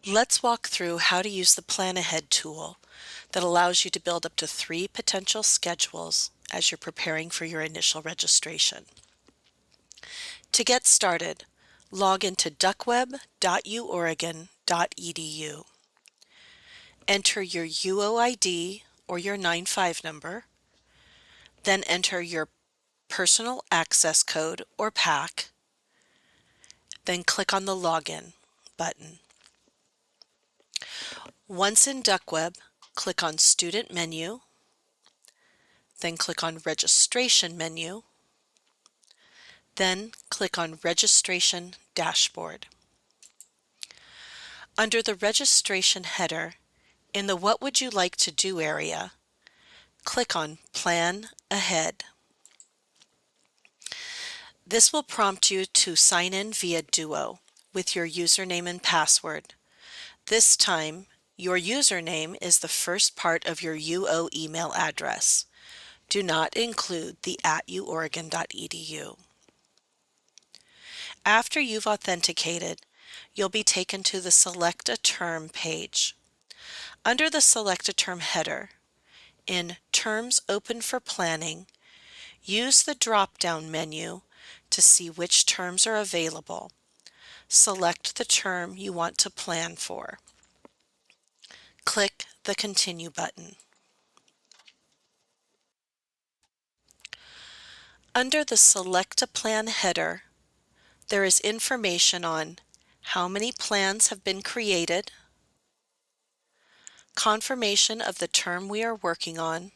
Let's walk through how to use the Plan Ahead tool that allows you to build up to 3 potential schedules as you're preparing for your initial registration. To get started, log into DuckWeb.uoregon.edu. Enter your UOID or your 95 number, then enter your Personal Access Code or PAC, then click on the Login button. Once in DuckWeb, click on Student menu, then click on Registration menu, then click on Registration Dashboard. Under the Registration header, in the What Would You Like to Do area, click on Plan Ahead. This will prompt you to sign in via Duo with your username and password. This time, your username is the first part of your UO email address. Do not include the @uoregon.edu. After you've authenticated, you'll be taken to the Select a Term page. Under the Select a Term header, in Terms Open for Planning, use the drop-down menu to see which terms are available. Select the term you want to plan for. Click the Continue button. Under the Select a Plan header, there is information on how many plans have been created, confirmation of the term we are working on,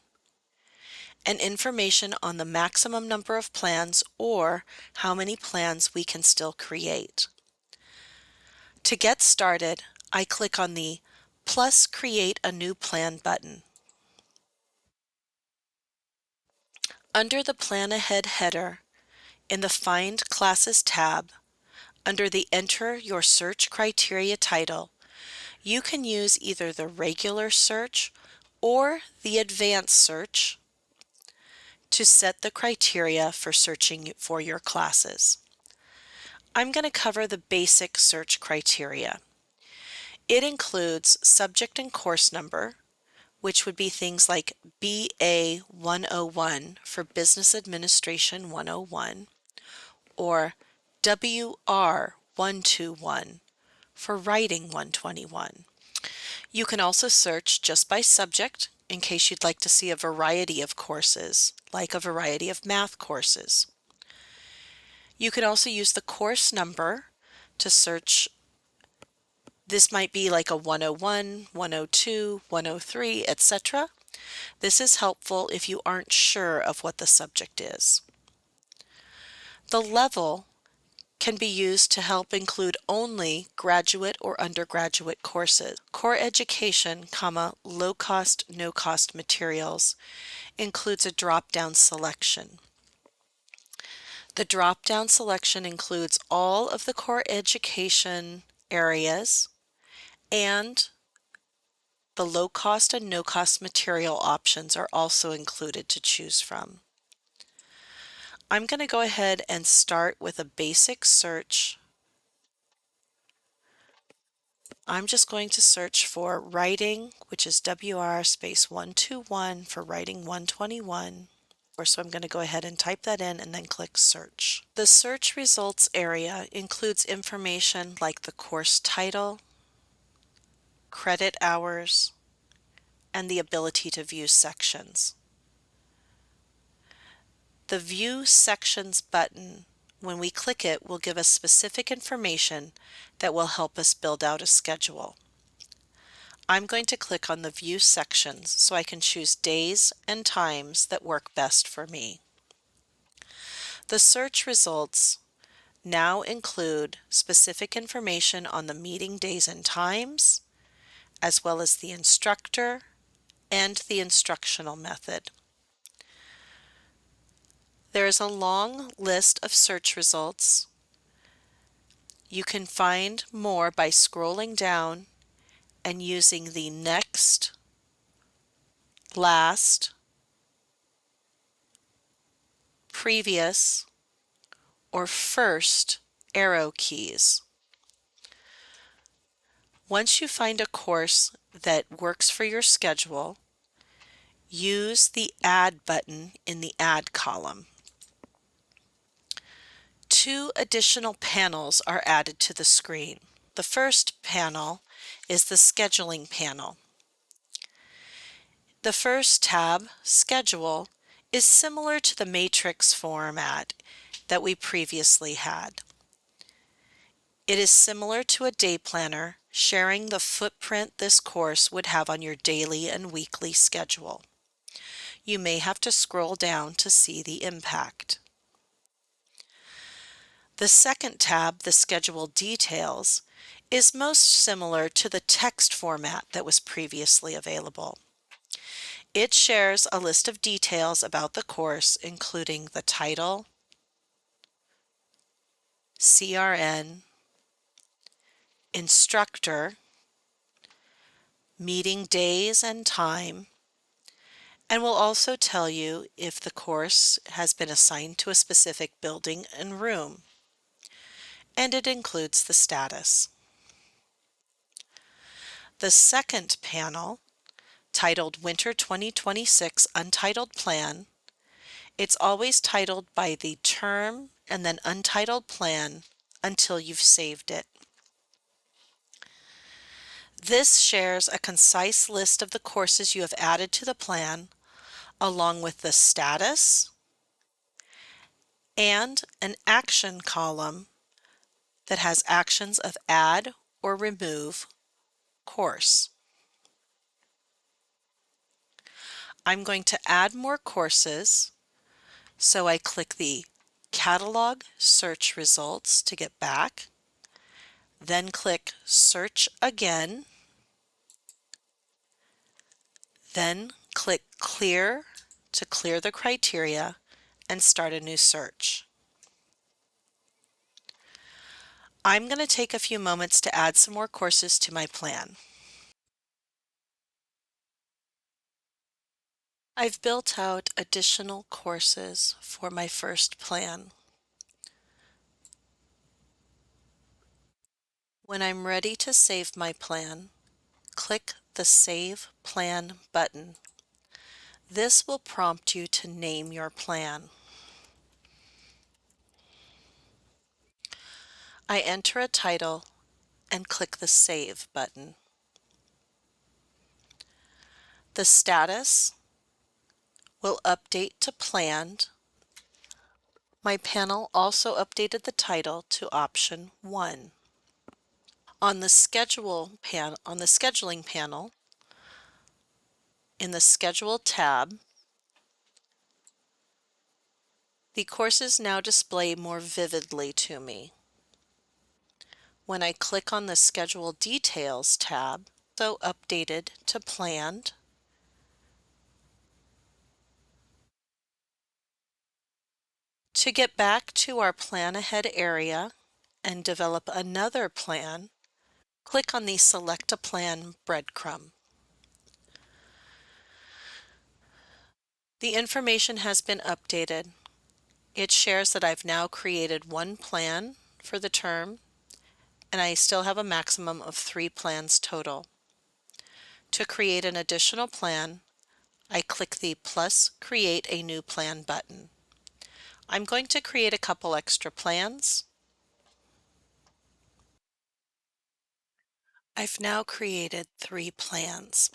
and information on the maximum number of plans or how many plans we can still create. To get started, I click on the plus Create a New Plan button. Under the Plan Ahead header, in the Find Classes tab, under the Enter Your Search Criteria title, you can use either the regular search or the advanced search to set the criteria for searching for your classes. I'm going to cover the basic search criteria. It includes subject and course number, which would be things like BA 101 for Business Administration 101, or WR 121 for Writing 121. You can also search just by subject in case you'd like to see a variety of courses, like a variety of math courses. You can also use the course number to search. This might be like a 101, 102, 103, etc. This is helpful if you aren't sure of what the subject is. The level can be used to help include only graduate or undergraduate courses. Core education, low cost, no cost materials includes a drop-down selection. The drop-down selection includes all of the core education areas and the low cost and no cost material options are also included to choose from. I'm going to go ahead and start with a basic search. I'm just going to search for writing, which is WR space 121 for writing 121. So I'm going to go ahead and type that in and then click search. The search results area includes information like the course title, credit hours, and the ability to view sections. The View Sections button, when we click it, will give us specific information that will help us build out a schedule. I'm going to click on the View Sections so I can choose days and times that work best for me. The search results now include specific information on the meeting days and times, as well as the instructor and the instructional method. There is a long list of search results. You can find more by scrolling down and using the next, last, previous, or first arrow keys. Once you find a course that works for your schedule, use the Add button in the Add column. Two additional panels are added to the screen. The first panel is the Scheduling panel. The first tab, Schedule, is similar to the matrix format that we previously had. It is similar to a day planner, sharing the footprint this course would have on your daily and weekly schedule. You may have to scroll down to see the impact. The second tab, the Schedule Details, is most similar to the text format that was previously available. It shares a list of details about the course, including the title, CRN, instructor, meeting days and time, and will also tell you if the course has been assigned to a specific building and room. And it includes the status. The second panel, titled Winter 2026 Untitled Plan, it's always titled by the term and then Untitled Plan until you've saved it. This shares a concise list of the courses you have added to the plan, along with the status and an action column that has actions of add or remove course. I'm going to add more courses, so I click the Catalog Search Results to get back, then click Search again, then click Clear to clear the criteria and start a new search. I'm going to take a few moments to add some more courses to my plan. I've built out additional courses for my first plan. When I'm ready to save my plan, click the Save Plan button. This will prompt you to name your plan. I enter a title and click the Save button. The status will update to Planned. My panel also updated the title to option 1. On the scheduling panel, in the Schedule tab, the courses now display more vividly to me. When I click on the Schedule Details tab, so updated to Planned. To get back to our Plan Ahead area and develop another plan, click on the Select a Plan breadcrumb. The information has been updated. It shares that I've now created one plan for the term, and I still have a maximum of 3 plans total. To create an additional plan, I click the plus Create a New Plan button. I'm going to create a couple extra plans. I've now created 3 plans.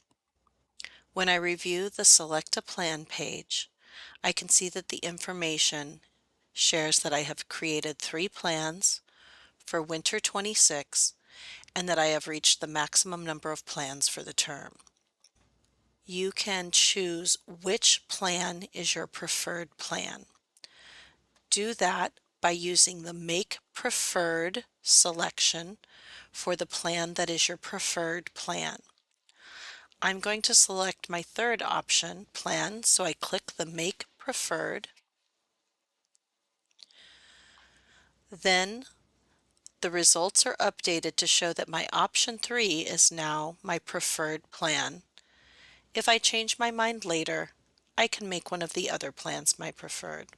When I review the Select a Plan page, I can see that the information shares that I have created 3 plans for Winter 26 and that I have reached the maximum number of plans for the term. You can choose which plan is your preferred plan. Do that by using the Make Preferred selection for the plan that is your preferred plan. I'm going to select my third option, plan, so I click the Make Preferred. Then the results are updated to show that my option 3 is now my preferred plan. If I change my mind later, I can make one of the other plans my preferred.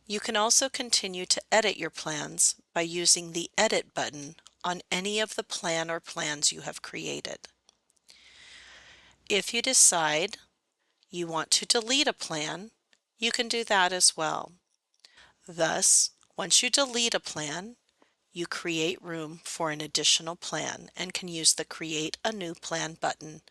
You can also continue to edit your plans by using the Edit button on any of the plan or plans you have created. If you decide you want to delete a plan, you can do that as well. Thus, once you delete a plan, you create room for an additional plan and can use the Create a New Plan button